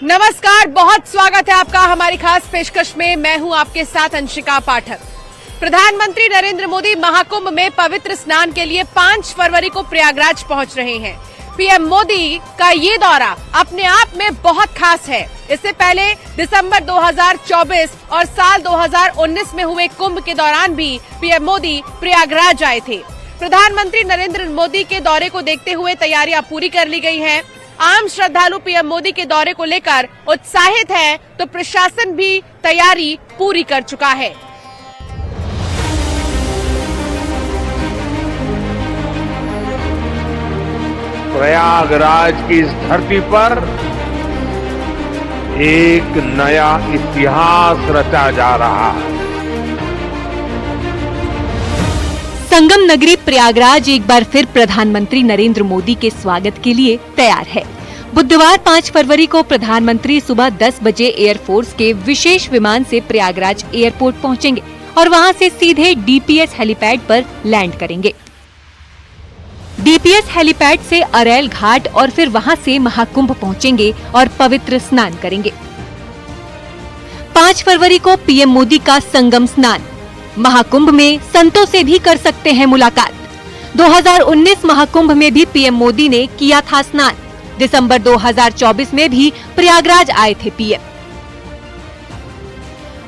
नमस्कार, बहुत स्वागत है आपका हमारी खास पेशकश में। मैं हूं आपके साथ अंशिका पाठक। प्रधानमंत्री नरेंद्र मोदी महाकुंभ में पवित्र स्नान के लिए 5 फरवरी को प्रयागराज पहुंच रहे हैं। पीएम मोदी का ये दौरा अपने आप में बहुत खास है। इससे पहले दिसंबर 2024 और साल 2019 में हुए कुंभ के दौरान भी पीएम मोदी प्रयागराज आए थे। प्रधानमंत्री नरेंद्र मोदी के दौरे को देखते हुए तैयारियां पूरी कर ली गई हैं। आम श्रद्धालु पीएम मोदी के दौरे को लेकर उत्साहित है, तो प्रशासन भी तैयारी पूरी कर चुका है। प्रयागराज की इस धरती पर एक नया इतिहास रचा जा रहा है। संगम नगरी प्रयागराज एक बार फिर प्रधानमंत्री नरेंद्र मोदी के स्वागत के लिए तैयार है। बुधवार 5 फरवरी को प्रधानमंत्री सुबह 10 बजे एयरफोर्स के विशेष विमान से प्रयागराज एयरपोर्ट पहुंचेंगे और वहां से सीधे डीपीएस हेलीपैड पर लैंड करेंगे। डीपीएस हेलीपैड से अरैल घाट और फिर वहां से महाकुंभ पहुंचेंगे और पवित्र स्नान करेंगे। 5 फरवरी को पीएम मोदी का संगम स्नान। महाकुंभ में संतों से भी कर सकते हैं मुलाकात। 2019 महाकुंभ में भी पीएम मोदी ने किया था स्नान। दिसंबर 2024 में भी प्रयागराज आए थे पीएम।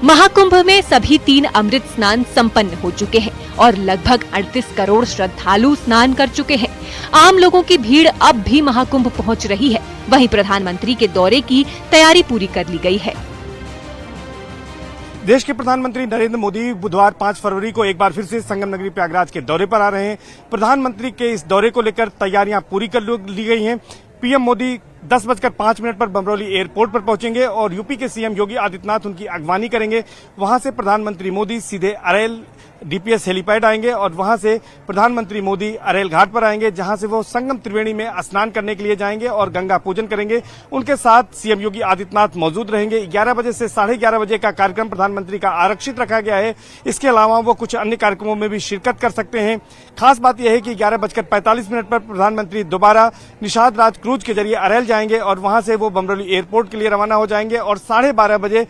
महाकुंभ में सभी 3 अमृत स्नान संपन्न हो चुके हैं और लगभग 38 करोड़ श्रद्धालु स्नान कर चुके हैं। आम लोगों की भीड़ अब भी महाकुंभ पहुंच रही है। वहीं प्रधानमंत्री के दौरे की तैयारी पूरी कर ली गई है। देश के प्रधानमंत्री नरेंद्र मोदी बुधवार 5 फरवरी को एक बार फिर से संगम नगरी प्रयागराज के दौरे पर आ रहे हैं। प्रधानमंत्री के इस दौरे को लेकर तैयारियां पूरी कर ली गई हैं। पीएम मोदी 10:05 पर बमरौली एयरपोर्ट पर पहुंचेंगे और यूपी के सीएम योगी आदित्यनाथ उनकी अगवानी करेंगे। वहां से प्रधानमंत्री मोदी सीधे अरैल डीपीएस हेलीपैड आएंगे और वहां से प्रधानमंत्री मोदी अरैल घाट पर आएंगे, जहां से वो संगम त्रिवेणी में स्नान करने के लिए जाएंगे और गंगा पूजन करेंगे। उनके साथ सीएम योगी आदित्यनाथ मौजूद रहेंगे। 11 बजे से 11:30 बजे का कार्यक्रम प्रधानमंत्री का आरक्षित रखा गया है। इसके अलावा वो कुछ अन्य कार्यक्रमों में भी शिरकत कर सकते हैं। खास बात यह है कि 11:45 पर प्रधानमंत्री दोबारा निषाद राज क्रूज के जरिए अरैल जाएंगे और वहां से वो बमरौली एयरपोर्ट के लिए रवाना हो जाएंगे और 12:30 बजे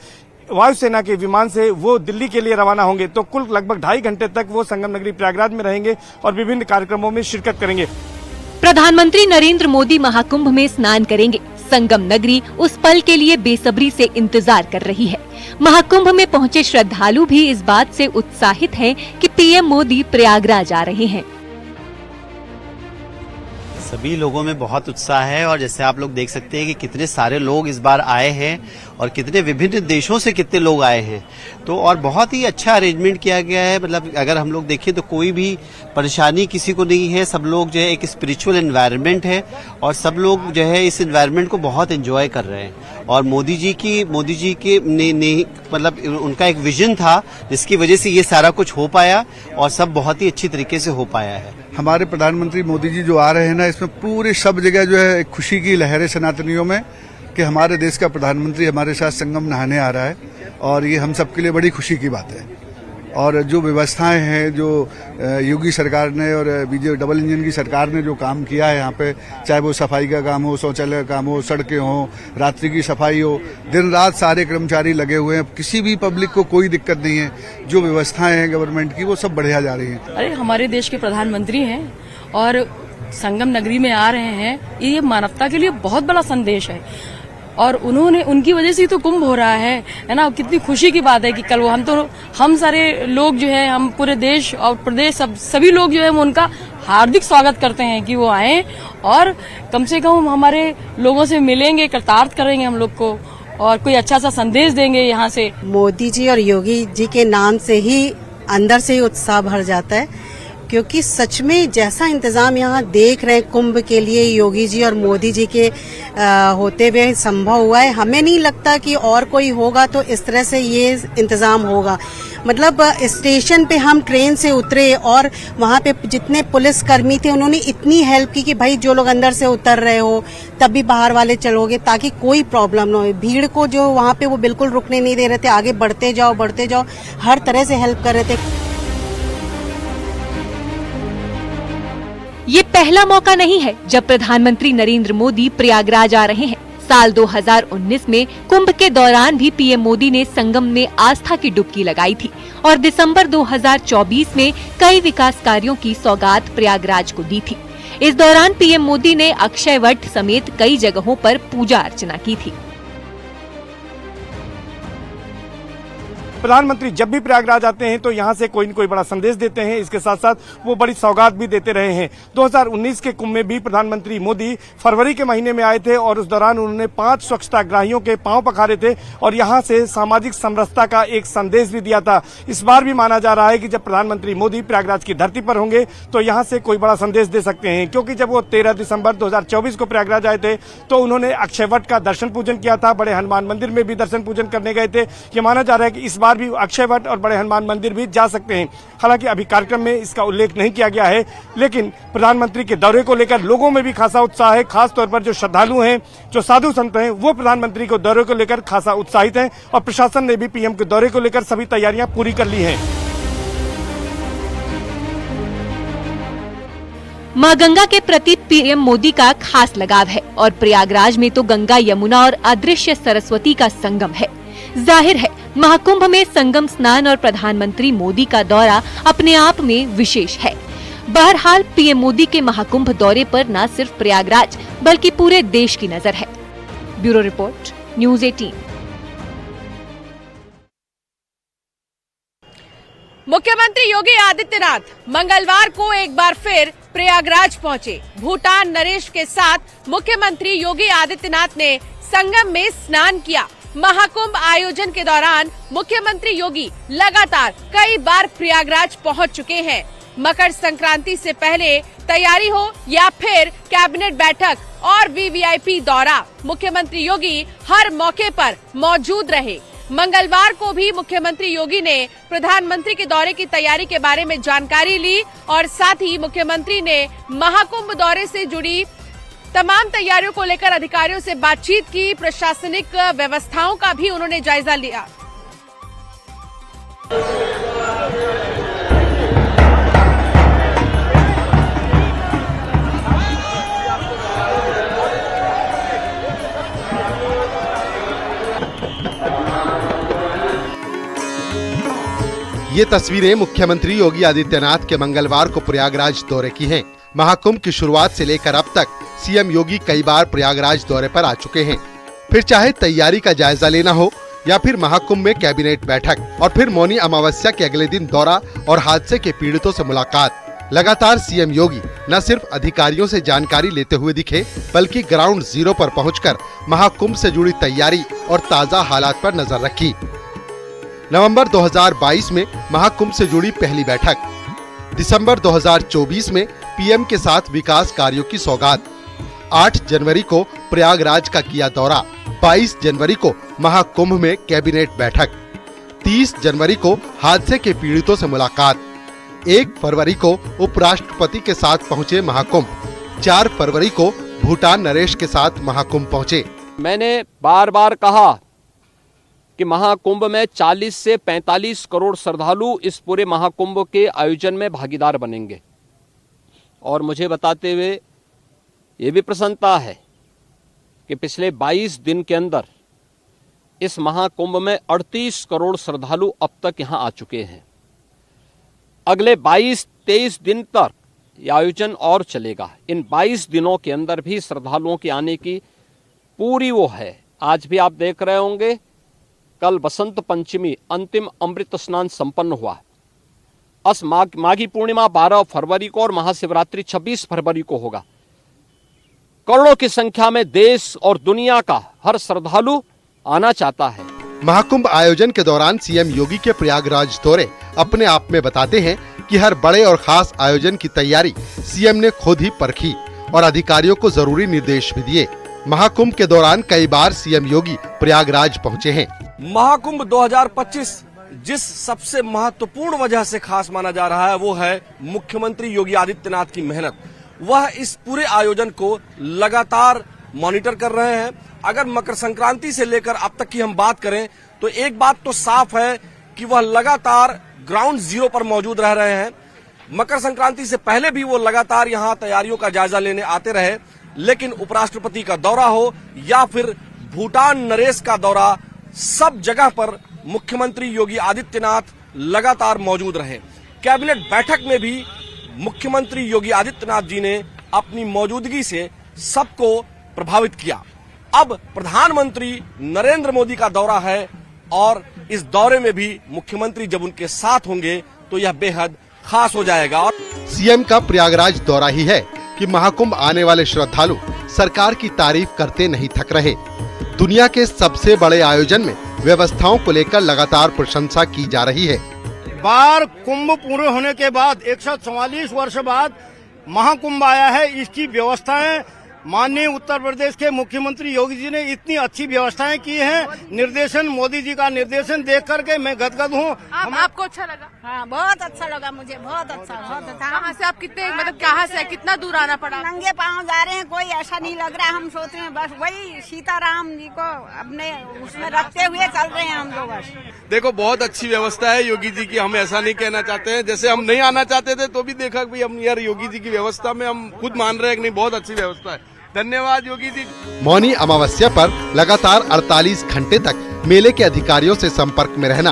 वायुसेना के विमान से वो दिल्ली के लिए रवाना होंगे। तो कुल लगभग 2.5 घंटे तक वो संगम नगरी प्रयागराज में रहेंगे और विभिन्न कार्यक्रमों में शिरकत करेंगे। प्रधानमंत्री नरेंद्र मोदी महाकुंभ में स्नान करेंगे। संगम नगरी उस पल के लिए बेसब्री से इंतजार कर रही है। महाकुंभ में पहुंचे श्रद्धालु भी इस बात से उत्साहित हैं कि पीएम मोदी प्रयागराज आ रहे हैं। सभी लोगों में बहुत उत्साह है और जैसे आप लोग देख सकते हैं कि कितने सारे लोग इस बार आए हैं और कितने विभिन्न देशों से कितने लोग आए हैं। तो और बहुत ही अच्छा अरेंजमेंट किया गया है। मतलब अगर हम लोग देखें तो कोई भी परेशानी किसी को नहीं है। सब लोग जो है एक स्पिरिचुअल एनवायरनमेंट है और सब लोग जो है इस एनवायरनमेंट को बहुत एंजॉय कर रहे हैं। और मोदी जी के ने मतलब उनका एक विजन था जिसकी वजह से ये सारा कुछ हो पाया और सब बहुत ही अच्छी तरीके से हो पाया है। हमारे प्रधानमंत्री मोदी जी जो आ रहे हैं ना, इसमें पूरे सब जगह जो है एक खुशी की लहरें सनातनियों में कि हमारे देश का प्रधानमंत्री हमारे साथ संगम नहाने आ रहा है और ये हम सबके लिए बड़ी खुशी की बात है। और जो व्यवस्थाएं हैं, जो योगी सरकार ने और बीजेपी डबल इंजन की सरकार ने जो काम किया है यहाँ पे, चाहे वो सफाई का काम हो, शौचालय का काम हो, सड़कें हो, रात्रि की सफाई हो, दिन रात सारे कर्मचारी लगे हुए हैं। किसी भी पब्लिक को कोई दिक्कत नहीं है। जो व्यवस्थाएं हैं गवर्नमेंट की वो सब बढ़िया जा रही हैं। अरे हमारे देश के प्रधानमंत्री हैं और संगम नगरी में आ रहे हैं, ये मानवता के लिए बहुत बड़ा संदेश है और उनकी वजह से ही तो कुंभ हो रहा है ना। कितनी खुशी की बात है कि कल हम सारे लोग जो है, हम पूरे देश और प्रदेश सभी लोग जो है वो उनका हार्दिक स्वागत करते हैं कि वो आए और कम से कम हमारे लोगों से मिलेंगे, कृतार्थ करेंगे हम लोग को और कोई अच्छा सा संदेश देंगे यहाँ से। मोदी जी और योगी जी के नाम से ही अंदर से ही उत्साह भर जाता है, क्योंकि सच में जैसा इंतजाम यहाँ देख रहे हैं कुंभ के लिए योगी जी और मोदी जी के होते हुए संभव हुआ है। हमें नहीं लगता कि और कोई होगा तो इस तरह से ये इंतजाम होगा। मतलब स्टेशन पे हम ट्रेन से उतरे और वहाँ पे जितने पुलिस कर्मी थे उन्होंने इतनी हेल्प की कि भाई जो लोग अंदर से उतर रहे हो तब भी बाहर वाले चलोगे ताकि कोई प्रॉब्लम ना हो। भीड़ को जो वहाँ पे वो बिल्कुल रुकने नहीं दे रहे थे, आगे बढ़ते जाओ, हर तरह से हेल्प कर रहे थे। ये पहला मौका नहीं है जब प्रधानमंत्री नरेंद्र मोदी प्रयागराज आ रहे हैं। साल 2019 में कुंभ के दौरान भी पीएम मोदी ने संगम में आस्था की डुबकी लगाई थी और दिसंबर 2024 में कई विकास कार्यों की सौगात प्रयागराज को दी थी। इस दौरान पीएम मोदी ने अक्षय वट समेत कई जगहों पर पूजा अर्चना की थी। प्रधानमंत्री जब भी प्रयागराज आते हैं तो यहाँ से कोई न कोई बड़ा संदेश देते हैं, इसके साथ साथ वो बड़ी सौगात भी देते रहे हैं। 2019 के कुंभ में भी प्रधानमंत्री मोदी फरवरी के महीने में आए थे और उस दौरान उन्होंने 5 स्वच्छताग्राहियों के पांव पखारे थे और यहाँ से सामाजिक समरसता का एक संदेश भी दिया था। इस बार भी माना जा रहा है कि जब प्रधानमंत्री मोदी प्रयागराज की धरती पर होंगे तो यहाँ से कोई बड़ा संदेश दे सकते हैं, क्योंकि जब वो 13 दिसंबर 2024 को प्रयागराज आए थे तो उन्होंने अक्षय वट का दर्शन पूजन किया था, बड़े हनुमान मंदिर में भी दर्शन पूजन करने गए थे। ये माना जा रहा है कि इस बार भी अक्षय वट और बड़े हनुमान मंदिर भी जा सकते हैं। हालांकि अभी कार्यक्रम में इसका उल्लेख नहीं किया गया है, लेकिन प्रधानमंत्री के दौरे को लेकर लोगों में भी खासा उत्साह है। खास तौर पर जो श्रद्धालु हैं, जो साधु संत हैं, वो प्रधानमंत्री के दौरे को लेकर खासा उत्साहित हैं और प्रशासन ने भी पीएम के दौरे को लेकर सभी तैयारियां पूरी कर ली हैं। मां गंगा के प्रति पीएम मोदी का खास लगाव है और प्रयागराज में तो गंगा, यमुना और अदृश्य सरस्वती का संगम है। जाहिर है महाकुंभ में संगम स्नान और प्रधानमंत्री मोदी का दौरा अपने आप में विशेष है। बहरहाल पीएम मोदी के महाकुंभ दौरे पर न सिर्फ प्रयागराज बल्कि पूरे देश की नजर है। Bureau report, news 18। मुख्यमंत्री योगी आदित्यनाथ मंगलवार को एक बार फिर प्रयागराज पहुंचे। भूटान नरेश के साथ मुख्यमंत्री योगी आदित्यनाथ ने संगम में स्नान किया। महाकुंभ आयोजन के दौरान मुख्यमंत्री योगी लगातार कई बार प्रयागराज पहुंच चुके हैं। मकर संक्रांति से पहले तैयारी हो या फिर कैबिनेट बैठक और वीवीआईपी दौरा, मुख्यमंत्री योगी हर मौके पर मौजूद रहे। मंगलवार को भी मुख्यमंत्री योगी ने प्रधानमंत्री के दौरे की तैयारी के बारे में जानकारी ली और साथ ही मुख्यमंत्री ने महाकुंभ दौरे से जुड़ी तमाम तैयारियों को लेकर अधिकारियों से बातचीत की। प्रशासनिक व्यवस्थाओं का भी उन्होंने जायजा लिया। ये तस्वीरें मुख्यमंत्री योगी आदित्यनाथ के मंगलवार को प्रयागराज दौरे की हैं। महाकुंभ की शुरुआत से लेकर अब तक सीएम योगी कई बार प्रयागराज दौरे पर आ चुके हैं। फिर चाहे तैयारी का जायजा लेना हो या फिर महाकुंभ में कैबिनेट बैठक और फिर मौनी अमावस्या के अगले दिन दौरा और हादसे के पीड़ितों से मुलाकात, लगातार सीएम योगी न सिर्फ अधिकारियों से जानकारी लेते हुए दिखे बल्कि ग्राउंड जीरो पर पहुंचकर महाकुंभ से जुड़ी तैयारी और ताज़ा हालात पर नजर रखी। नवंबर 2022 में महाकुंभ से जुड़ी पहली बैठक, दिसंबर 2024 में पीएम के साथ विकास कार्यों की सौगात, 8 जनवरी को प्रयागराज का किया दौरा, 22 जनवरी को महाकुंभ में कैबिनेट बैठक, 30 जनवरी को हादसे के पीड़ितों से मुलाकात, 1 फरवरी को उपराष्ट्रपति के साथ पहुंचे महाकुंभ, 4 फरवरी को भूटान नरेश के साथ महाकुंभ पहुंचे। मैंने बार बार कहा कि महाकुंभ में 40 से 45 करोड़ श्रद्धालु इस पूरे महाकुंभ के आयोजन में भागीदार बनेंगे और मुझे बताते हुए ये भी प्रसन्नता है कि पिछले 22 दिन के अंदर इस महाकुंभ में 38 करोड़ श्रद्धालु अब तक यहां आ चुके हैं। अगले 22-23 दिन तक ये आयोजन और चलेगा। इन 22 दिनों के अंदर भी श्रद्धालुओं के आने की पूरी वो है। आज भी आप देख रहे होंगे, कल बसंत पंचमी अंतिम अमृत स्नान संपन्न हुआ। माघी पूर्णिमा 12 फरवरी को और महाशिवरात्रि 26 फरवरी को होगा। करोड़ों की संख्या में देश और दुनिया का हर श्रद्धालु आना चाहता है। महाकुंभ आयोजन के दौरान सीएम योगी के प्रयागराज दौरे अपने आप में बताते हैं कि हर बड़े और खास आयोजन की तैयारी सीएम ने खुद ही परखी और अधिकारियों को जरूरी निर्देश भी दिए। महाकुंभ के दौरान कई बार सीएम योगी प्रयागराज पहुंचे हैं। महाकुंभ 2025 जिस सबसे महत्वपूर्ण वजह से खास माना जा रहा है वो है मुख्यमंत्री योगी आदित्यनाथ की मेहनत। वह इस पूरे आयोजन को लगातार मॉनिटर कर रहे हैं। अगर मकर संक्रांति से लेकर अब तक की हम बात करें तो एक बात तो साफ है कि वह लगातार ग्राउंड जीरो पर मौजूद रह रहे हैं। मकर संक्रांति से पहले भी वो लगातार यहाँ तैयारियों का जायजा लेने आते रहे, लेकिन उपराष्ट्रपति का दौरा हो या फिर भूटान नरेश का दौरा, सब जगह पर मुख्यमंत्री योगी आदित्यनाथ लगातार मौजूद रहे। कैबिनेट बैठक में भी मुख्यमंत्री योगी आदित्यनाथ जी ने अपनी मौजूदगी से सबको प्रभावित किया। अब प्रधानमंत्री नरेंद्र मोदी का दौरा है और इस दौरे में भी मुख्यमंत्री जब उनके साथ होंगे तो यह बेहद खास हो जाएगा। और सीएम का प्रयागराज दौरा ही है कि महाकुंभ आने वाले श्रद्धालु सरकार की तारीफ करते नहीं थक रहे। दुनिया के सबसे बड़े आयोजन में व्यवस्थाओं को लेकर लगातार प्रशंसा की जा रही है। बार कुंभ पूरे होने के बाद 144 वर्ष बाद महाकुंभ आया है। इसकी व्यवस्थाएं माननीय उत्तर प्रदेश के मुख्यमंत्री योगी जी ने इतनी अच्छी व्यवस्थाएं की हैं। निर्देशन मोदी जी का निर्देशन देख करके मैं गदगद हूँ। आपको अच्छा लगा? हाँ, बहुत अच्छा लगा मुझे, बहुत अच्छा, बहुत अच्छा। कहाँ से आप कितने, मतलब कहाँ से, कितना दूर आना पड़ा? नंगे पाँव जा रहे हैं, कोई ऐसा नहीं लग रहा। हम सोच रहे हैं बस वही सीताराम जी को अपने उसमें रखते हुए चल रहे हैं हम लोग। बस देखो, बहुत अच्छी व्यवस्था है योगी जी की। हम ऐसा नहीं कहना चाहते हैं, जैसे हम नहीं आना चाहते थे तो भी देखा कि हम यार योगी जी की व्यवस्था में हम खुद मान रहे हैं कि नहीं, बहुत अच्छी व्यवस्था है। धन्यवाद योगी जी। मौनी अमावस्या पर लगातार 48 घंटे तक मेले के अधिकारियों से संपर्क में रहना,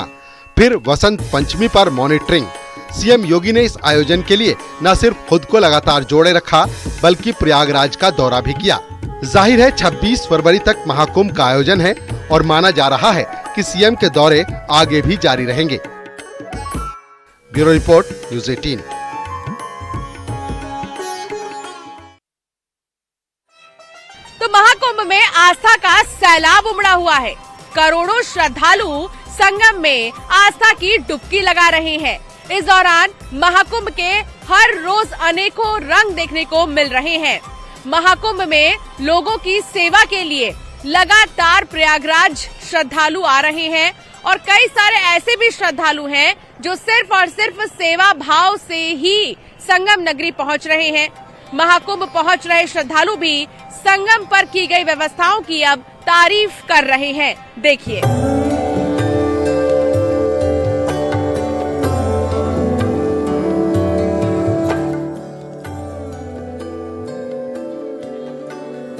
फिर वसंत पंचमी पर मॉनिटरिंग। सीएम योगी ने इस आयोजन के लिए न सिर्फ खुद को लगातार जोड़े रखा बल्कि प्रयागराज का दौरा भी किया। जाहिर है 26 फरवरी तक महाकुंभ का आयोजन है और माना जा रहा है कि सीएम के दौरे आगे भी जारी रहेंगे। Bureau report, news 18। तो महाकुंभ में आस्था का सैलाब उमड़ा हुआ है। करोड़ों श्रद्धालु संगम में आस्था की डुबकी लगा रहे हैं। इस दौरान महाकुंभ के हर रोज अनेकों रंग देखने को मिल रहे हैं। महाकुंभ में लोगों की सेवा के लिए लगातार प्रयागराज श्रद्धालु आ रहे हैं और कई सारे ऐसे भी श्रद्धालु हैं जो सिर्फ और सिर्फ सेवा भाव से ही संगम नगरी पहुंच रहे हैं। महाकुंभ पहुंच रहे श्रद्धालु भी संगम पर की गई व्यवस्थाओं की अब तारीफ कर रहे हैं। देखिए।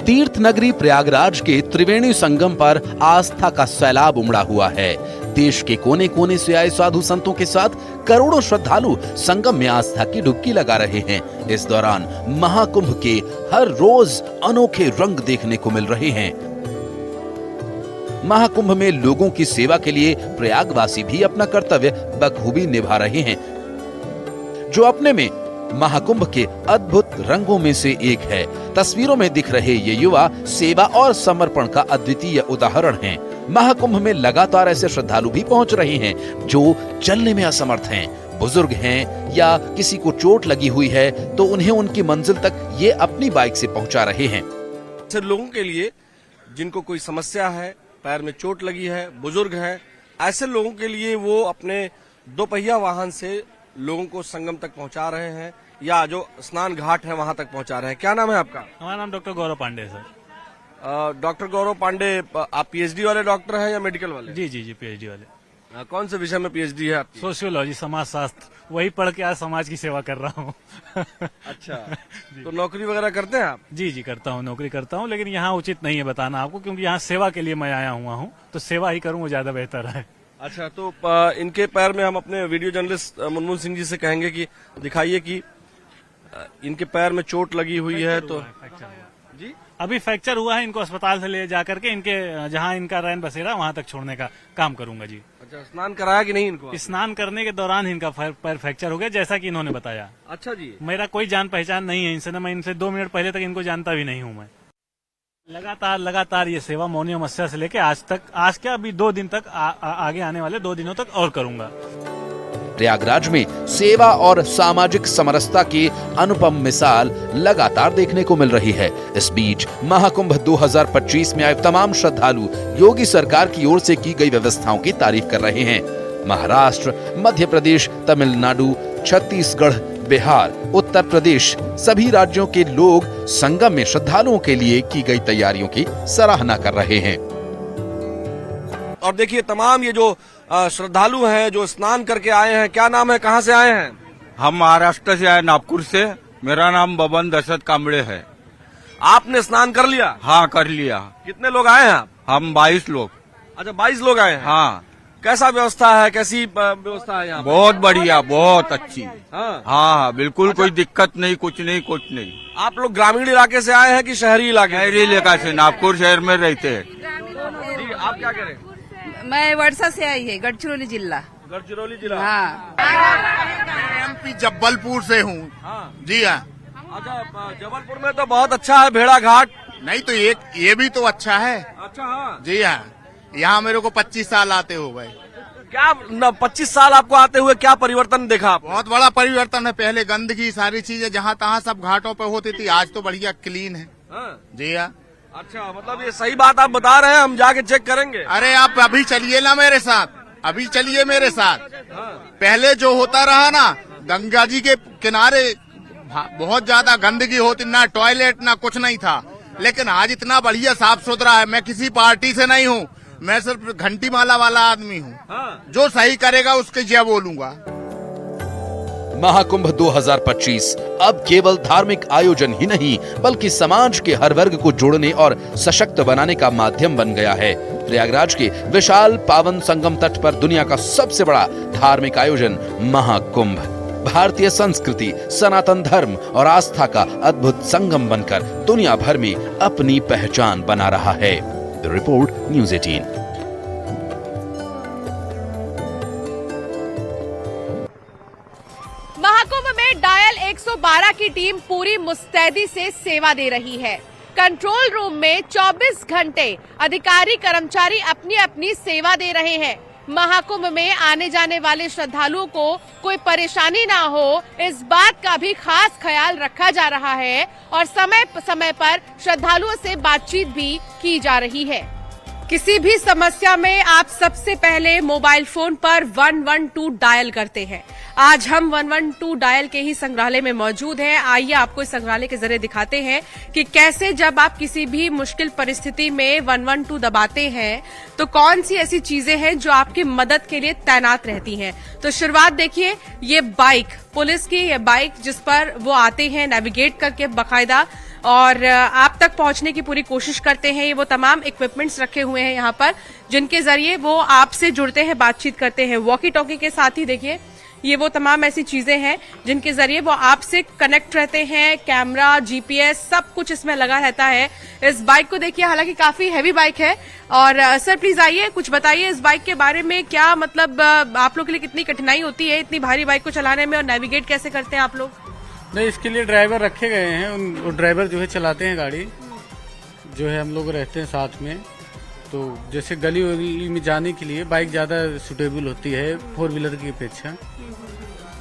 तीर्थ नगरी प्रयागराज के त्रिवेणी संगम पर आस्था का सैलाब उमड़ा हुआ है। देश के कोने कोने से आए साधु संतों के साथ करोड़ों श्रद्धालु संगम में आस्था की डुबकी लगा रहे हैं। इस दौरान महाकुंभ के हर रोज अनोखे रंग देखने को मिल रहे हैं। महाकुंभ में लोगों की सेवा के लिए प्रयागवासी भी अपना कर्तव्य बखूबी निभा रहे हैं, जो अपने में महाकुंभ के अद्भुत रंगों में से एक है। तस्वीरों में दिख रहे ये युवा सेवा और समर्पण का अद्वितीय उदाहरण हैं। महाकुंभ में लगातार ऐसे श्रद्धालु भी पहुंच रहे हैं जो चलने में असमर्थ हैं, बुजुर्ग हैं या किसी को चोट लगी हुई है तो उन्हें उनकी मंजिल तक ये अपनी बाइक से पहुंचा रहे हैं। ऐसे लोगों के लिए जिनको कोई समस्या है, पैर में चोट लगी है, बुजुर्ग हैं, ऐसे लोगों के लिए वो अपने दोपहिया वाहन से लोगों को संगम तक पहुंचा रहे हैं या जो स्नान घाट है वहां तक पहुंचा रहे हैं। क्या नाम है आपका? हमारा नाम डॉक्टर गौरव पांडे सर। डॉक्टर गौरव पांडे, आप पीएचडी वाले डॉक्टर हैं या मेडिकल वाले? जी जी जी, पीएचडी वाले। कौन से विषय में पीएचडी है आपकी? सोशियोलॉजी, समाज शास्त्र, वही पढ़ के आज समाज की सेवा कर रहा हूँ। अच्छा, तो नौकरी वगैरह करते हैं आप? जी जी करता हूँ, नौकरी करता हूँ, लेकिन यहाँ उचित नहीं है बताना आपको, क्योंकि यहाँ सेवा के लिए मैं आया हुआ हूँ, तो सेवा ही करूँ वो ज्यादा बेहतर है। अच्छा, तो इनके पैर में हम अपने वीडियो जर्नलिस्ट मुनमुन सिंह जी से कहेंगे कि दिखाइए कि इनके पैर में चोट लगी हुई है। तो जी अभी फ्रैक्चर हुआ है, इनको अस्पताल से ले जा करके इनके जहां इनका रैन बसेरा वहां तक छोड़ने का काम करूंगा जी। अच्छा, स्नान कराया कि नहीं इनको? स्नान करने के दौरान इनका पैर फ्रैक्चर हो गया, जैसा कि इन्होंने बताया। अच्छा जी। मेरा कोई जान पहचान नहीं है इनसे, मैं इनसे 2 मिनट पहले तक इनको जानता भी नहीं हूँ। मैं लगातार ये सेवा मौनी अमावस्या से लेके आज तक, आज क्या अभी 2 दिन तक, आगे आने वाले 2 दिनों तक और करूंगा। प्रयागराज में सेवा और सामाजिक समरसता की अनुपम मिसाल लगातार देखने को मिल रही है। इस बीच महाकुंभ 2025 में आए तमाम श्रद्धालु योगी सरकार की ओर से की गई व्यवस्थाओं की तारीफ कर रहे हैं। महाराष्ट्र, मध्य प्रदेश, तमिलनाडु, छत्तीसगढ़, बिहार, उत्तर प्रदेश सभी राज्यों के लोग संगम में श्रद्धालुओं के लिए की गई तैयारियों की सराहना कर रहे हैं। और देखिए, तमाम ये जो श्रद्धालु हैं जो स्नान करके आए हैं, क्या नाम है, कहाँ से आए हैं? हम महाराष्ट्र से आए, नागपुर से। मेरा नाम बबन दशरथ कांबड़े है। आपने स्नान कर लिया? हाँ, कर लिया। कितने लोग आए हैं आप? हम 22 लोग। अच्छा, 22 लोग आए हैं। हाँ। कैसा व्यवस्था है, कैसी व्यवस्था है यहाँ? बहुत बढ़िया, बहुत अच्छी। हाँ हाँ, बिल्कुल कोई दिक्कत नहीं, कुछ नहीं। आप लोग ग्रामीण इलाके से आए हैं कि शहरी इलाके? शहरी इलाका से, नागपुर शहर में रहते हैं। जी, आप क्या करें? मैं वर्षा से आई है, गढ़चिरौली जिला। गढ़चिरौली जिला। हाँ, एमपी जबलपुर से हूँ। हाँ। जी हाँ। अच्छा, जबलपुर में तो बहुत अच्छा है भेड़ा घाट। नहीं तो ये भी तो अच्छा है। अच्छा, हाँ। जी हाँ, यहाँ मेरे को 25 साल आते हो गए। क्या 25 साल आपको आते हुए क्या परिवर्तन देखा आप? बहुत बड़ा परिवर्तन है। पहले गंदगी सारी चीजें जहाँ तहाँ सब घाटों पे होती थी, आज तो बढ़िया क्लीन है। हाँ। जी हाँ। अच्छा, मतलब ये सही बात आप बता रहे हैं, हम जाके चेक करेंगे। अरे आप अभी चलिए ना मेरे साथ, अभी चलिए मेरे साथ। पहले जो होता रहा ना, गंगा जी के किनारे बहुत ज्यादा गंदगी होती, ना टॉयलेट ना कुछ नहीं था, लेकिन आज इतना बढ़िया साफ सुथरा है। मैं किसी पार्टी से नहीं हूँ, मैं सिर्फ घंटी माला वाला आदमी हूँ। जो सही करेगा उसके जय बोलूंगा। महाकुंभ 2025 अब केवल धार्मिक आयोजन ही नहीं बल्कि समाज के हर वर्ग को जोड़ने और सशक्त बनाने का माध्यम बन गया है। प्रयागराज के विशाल पावन संगम तट पर दुनिया का सबसे बड़ा धार्मिक आयोजन महाकुंभ भारतीय संस्कृति, सनातन धर्म और आस्था का अद्भुत संगम बनकर दुनिया भर में अपनी पहचान बना रहा है। Report news 18। महाकुंभ में डायल 112 की टीम पूरी मुस्तैदी से सेवा दे रही है। कंट्रोल रूम में 24 घंटे अधिकारी कर्मचारी अपनी अपनी सेवा दे रहे हैं। महाकुंभ में आने जाने वाले श्रद्धालुओं को कोई परेशानी ना हो, इस बात का भी खास ख्याल रखा जा रहा है और समय समय पर श्रद्धालुओं से बातचीत भी की जा रही है। किसी भी समस्या में आप सबसे पहले मोबाइल फोन पर 112 डायल करते हैं। आज हम 112 डायल के ही संग्रहालय में मौजूद हैं। आइए आपको इस संग्रहालय के जरिए दिखाते हैं कि कैसे जब आप किसी भी मुश्किल परिस्थिति में 112 दबाते हैं तो कौन सी ऐसी चीजें हैं जो आपकी मदद के लिए तैनात रहती हैं। तो शुरुआत देखिए, ये बाइक, पुलिस की ये बाइक जिस पर वो आते हैं नेविगेट करके बाकायदा और आप तक पहुंचने की पूरी कोशिश करते हैं। ये वो तमाम इक्विपमेंट्स रखे हुए हैं यहाँ पर जिनके जरिए वो आपसे जुड़ते हैं, बातचीत करते हैं। वॉकी टॉकी के साथ ही देखिए ये वो तमाम ऐसी चीजें हैं जिनके जरिए वो आपसे कनेक्ट रहते हैं। कैमरा, जीपीएस सब कुछ इसमें लगा रहता है। इस बाइक को देखिए, हालांकि काफी हैवी बाइक है। और सर प्लीज आइए, कुछ बताइए इस बाइक के बारे में। क्या मतलब आप लोग के लिए कितनी कठिनाई होती है इतनी भारी बाइक को चलाने में और नेविगेट कैसे करते हैं आप लोग? नहीं, इसके लिए ड्राइवर रखे गए हैं। उन ड्राइवर जो है चलाते हैं गाड़ी, जो है हम लोग रहते हैं साथ में। तो जैसे गली वली में जाने के लिए बाइक ज्यादा सुटेबल होती है 4 व्हीलर की अपेक्षा।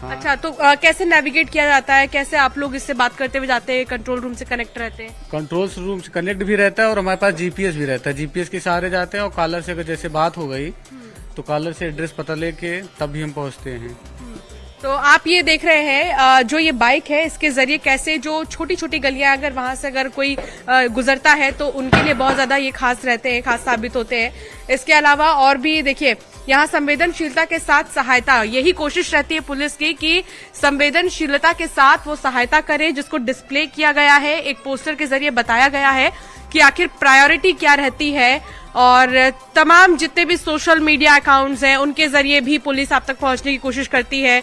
हाँ। अच्छा, तो कैसे नेविगेट किया जाता है, कैसे आप लोग इससे बात करते हुए जाते हैं, कंट्रोल रूम से कनेक्ट रहते हैं? कंट्रोल रूम से कनेक्ट भी रहता है और हमारे पास जीपीएस भी रहता है। जीपीएस के सहारे जाते हैं और कॉलर से अगर जैसे बात हो गई तो कॉलर से एड्रेस पता लेके तब भी हम पहुंचते हैं। तो आप ये देख रहे हैं जो ये बाइक है इसके जरिए कैसे जो छोटी छोटी गलियां अगर वहां से अगर कोई गुजरता है तो उनके लिए बहुत ज्यादा ये खास रहते हैं, खास साबित होते हैं। इसके अलावा और भी देखिए यहाँ संवेदनशीलता के साथ सहायता, यही कोशिश रहती है पुलिस की कि संवेदनशीलता के साथ वो सहायता करे, जिसको डिस्प्ले किया गया है, एक पोस्टर के जरिए बताया गया है कि आखिर प्रायोरिटी क्या रहती है। और तमाम जितने भी सोशल मीडिया अकाउंट्स हैं उनके जरिए भी पुलिस आप तक पहुंचने की कोशिश करती है।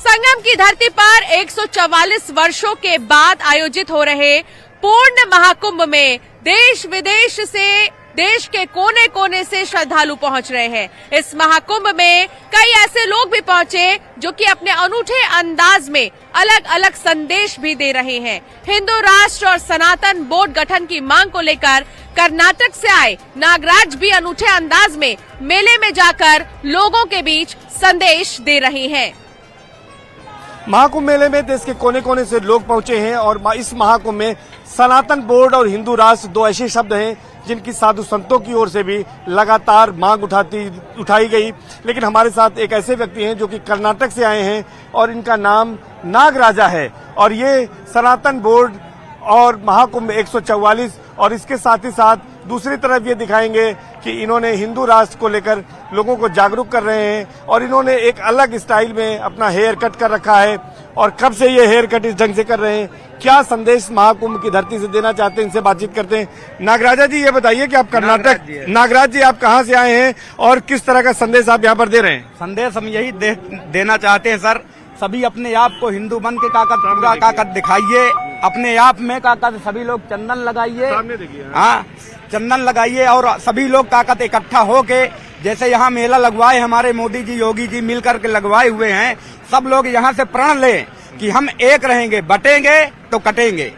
संगम की धरती पर 144 वर्षों के बाद आयोजित हो रहे पूर्ण महाकुंभ में देश विदेश से, देश के कोने कोने से श्रद्धालु पहुंच रहे हैं। इस महाकुंभ में कई ऐसे लोग भी पहुंचे जो कि अपने अनूठे अंदाज में अलग अलग संदेश भी दे रहे हैं। हिंदू राष्ट्र और सनातन बोर्ड गठन की मांग को लेकर कर्नाटक से आए नागराज भी अनूठे अंदाज में मेले में जाकर लोगों के बीच संदेश दे रहे हैं। महाकुंभ मेले में देश के कोने कोने से लोग पहुंचे हैं और इस महाकुंभ में सनातन बोर्ड और हिंदू राष्ट्र दो ऐसे शब्द हैं जिनकी साधु संतों की ओर से भी लगातार मांग उठाई गई। लेकिन हमारे साथ एक ऐसे व्यक्ति हैं जो कि कर्नाटक से आए हैं और इनका नाम नागराजा है और ये सनातन बोर्ड और महाकुंभ 144 और इसके साथ ही साथ दूसरी तरफ ये दिखाएंगे कि इन्होंने हिंदू राष्ट्र को लेकर लोगों को जागरूक कर रहे हैं और इन्होंने एक अलग स्टाइल में अपना हेयर कट कर रखा है और कब से ये हेयर कट इस ढंग से कर रहे हैं, क्या संदेश महाकुंभ की धरती से देना चाहते हैं, इनसे बातचीत करते हैं। नागराजा जी, ये बताइए कि आप कर्नाटक, नागराज जी आप कहाँ से आए हैं और किस तरह का संदेश आप यहाँ पर दे रहे हैं? संदेश हम यही देना चाहते हैं सर, सभी अपने आप को हिंदू बन के काकत दिखाइए, अपने आप में काकत सभी लोग चंदन लगाइए, हाँ चंदन लगाइए और सभी लोग काकत इकट्ठा होके, जैसे यहाँ मेला लगवाए हमारे मोदी जी योगी जी मिलकर के लगवाए हुए हैं, सब लोग यहाँ से प्रण लें कि हम एक रहेंगे, बटेंगे तो कटेंगे।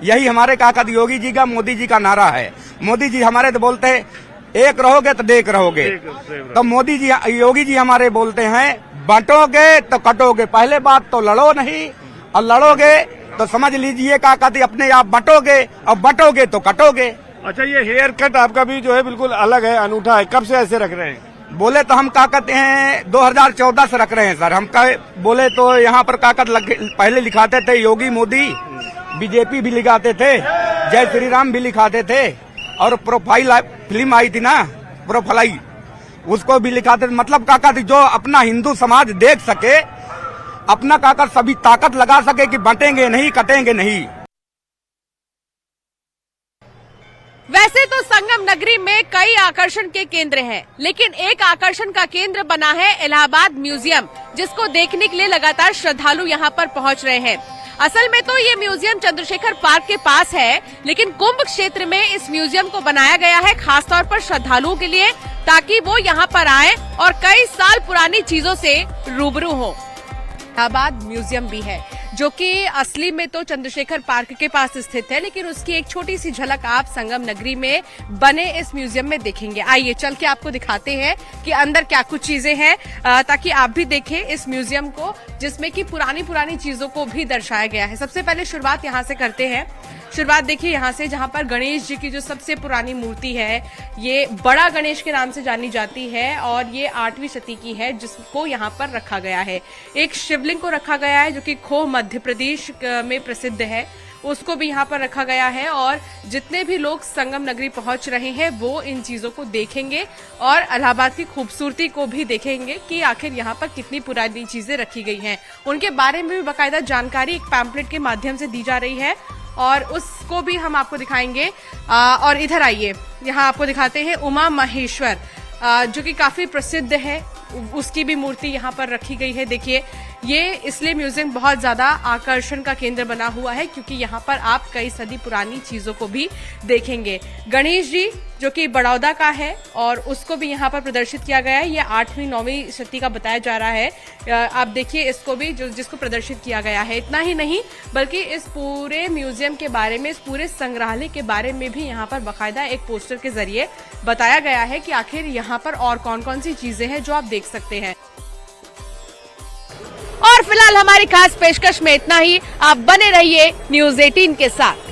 यही हमारे काकत योगी जी का, मोदी जी का नारा है। मोदी जी हमारे तो बोलते हैं एक रहोगे तो देख रहोगे, तो मोदी जी योगी जी हमारे बोलते हैं बटोगे तो कटोगे। पहले बात तो लड़ो नहीं, और लड़ोगे तो समझ लीजिए काकत अपने आप बटोगे, और बटोगे तो कटोगे। अच्छा, ये हेयर कट आपका भी जो है बिल्कुल अलग है, अनूठा है, कब से ऐसे रख रहे हैं? बोले तो हम काकत हैं 2014 से रख रहे हैं सर। हम बोले तो यहाँ पर काकत पहले लिखाते थे योगी मोदी, बीजेपी भी लिखाते थे, जय श्री राम भी लिखाते थे, और प्रोफाइल फिल्म आई थी ना, प्रोफाइल, उसको भी लिखाते थे। मतलब काकत जो अपना हिंदू समाज देख सके, अपना काकत सभी ताकत लगा सके कि बटेंगे नहीं, कटेंगे नहीं। वैसे तो संगम नगरी में कई आकर्षण के केंद्र हैं, लेकिन एक आकर्षण का केंद्र बना है इलाहाबाद म्यूजियम, जिसको देखने के लिए लगातार श्रद्धालु यहाँ पर पहुँच रहे हैं। असल में तो ये म्यूजियम चंद्रशेखर पार्क के पास है, लेकिन कुंभ क्षेत्र में इस म्यूजियम को बनाया गया है खासतौर पर श्रद्धालुओं के लिए, ताकि वो यहाँ पर आए और कई साल पुरानी चीजों से रूबरू हो। इलाहाबाद म्यूजियम भी है, जो कि असली में तो चंद्रशेखर पार्क के पास स्थित है, लेकिन उसकी एक छोटी सी झलक आप संगम नगरी में बने इस म्यूजियम में देखेंगे। आइए चल के आपको दिखाते हैं कि अंदर क्या कुछ चीजें हैं, ताकि आप भी देखें इस म्यूजियम को, जिसमें कि पुरानी चीजों को भी दर्शाया गया है। सबसे पहले शुरुआत यहाँ से करते हैं। शुरुआत देखिए यहाँ से, जहाँ पर गणेश जी की जो सबसे पुरानी मूर्ति है, ये बड़ा गणेश के नाम से जानी जाती है और ये 8वीं शती की है, जिसको यहाँ पर रखा गया है। एक शिवलिंग को रखा गया है जो कि खो मध्य प्रदेश में प्रसिद्ध है, उसको भी यहाँ पर रखा गया है। और जितने भी लोग संगम नगरी पहुंच रहे हैं वो इन चीजों को देखेंगे और इलाहाबाद की खूबसूरती को भी देखेंगे कि आखिर यहाँ पर कितनी पुरानी चीजें रखी गई हैं। उनके बारे में भी बाकायदा जानकारी एक पैम्पलेट के माध्यम से दी जा रही है और उसको भी हम आपको दिखाएंगे। और इधर आइए, यहाँ आपको दिखाते हैं उमा महेश्वर, जो कि काफी प्रसिद्ध है, उसकी भी मूर्ति यहाँ पर रखी गई है। देखिए, ये इसलिए म्यूजियम बहुत ज्यादा आकर्षण का केंद्र बना हुआ है क्योंकि यहाँ पर आप कई सदी पुरानी चीजों को भी देखेंगे। गणेश जी जो कि बड़ौदा का है और उसको भी यहाँ पर प्रदर्शित किया गया है। ये 8वीं-9वीं शती का बताया जा रहा है। आप देखिए इसको भी, जिसको प्रदर्शित किया गया है। इतना ही नहीं बल्कि इस पूरे म्यूजियम के बारे में, इस पूरे संग्रहालय के बारे में भी यहाँ पर बाकायदा एक पोस्टर के जरिए बताया गया है कि आखिर यहाँ पर और कौन कौन सी चीजें हैं जो आप देख सकते हैं। और फिलहाल हमारी खास पेशकश में इतना ही। आप बने रहिए न्यूज़ 18 के साथ।